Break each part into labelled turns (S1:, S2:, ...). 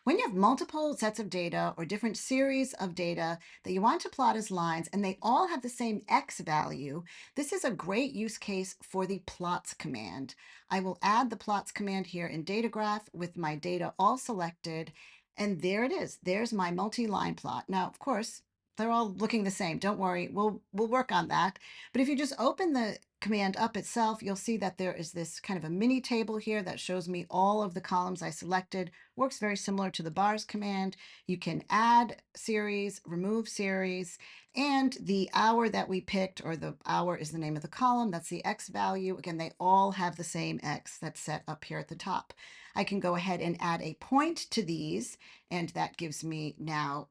S1: When you have multiple sets of data or different series of data that you want to plot as lines and they all have the same X value, this is a great use case for the plots command. I will add the plots command here in DataGraph with my data all selected. And there it is. There's my multi-line plot. Now, of course, they're all looking the same. Don't worry, we'll work on that. But if you just open the command up itself, you'll see that there is this kind of a mini table here that shows me all of the columns I selected. Works very similar to the bars command. You can add series, remove series, and the hour that we picked, or the hour is the name of the column, that's the X value. Again, they all have the same X that's set up here at the top. I can go ahead and add a point to these, and that gives me now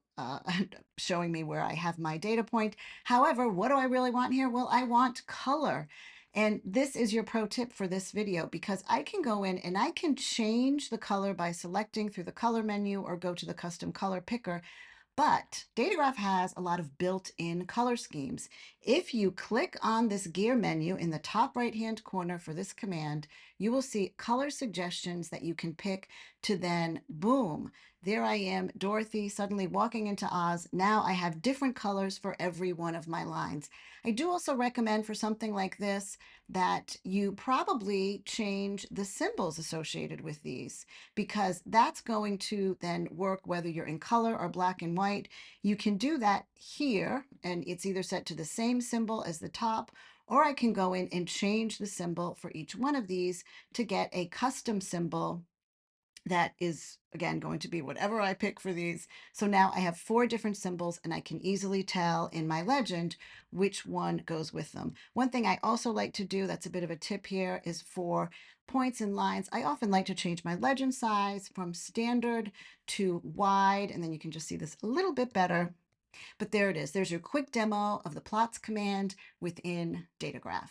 S1: showing me where I have my data point. However, what do I really want here? Well, I want color. And this is your pro tip for this video, because I can go in and I can change the color by selecting through the color menu or go to the custom color picker. But DataGraph has a lot of built-in color schemes. If you click on this gear menu in the top right-hand corner for this command, you will see color suggestions that you can pick to then, boom, there I am, Dorothy, suddenly walking into Oz. Now I have different colors for every one of my lines. I do also recommend for something like this that you probably change the symbols associated with these, because that's going to then work whether you're in color or black and white. You can do that here, and it's either set to the same symbol as the top, or I can go in and change the symbol for each one of these to get a custom symbol that is, again, going to be whatever I pick for these. So now I have 4 different symbols, and I can easily tell in my legend which one goes with them. One thing I also like to do, that's a bit of a tip here, is for points and lines, I often like to change my legend size from standard to wide, and then you can just see this a little bit better. But there it is. There's your quick demo of the plots command within DataGraph.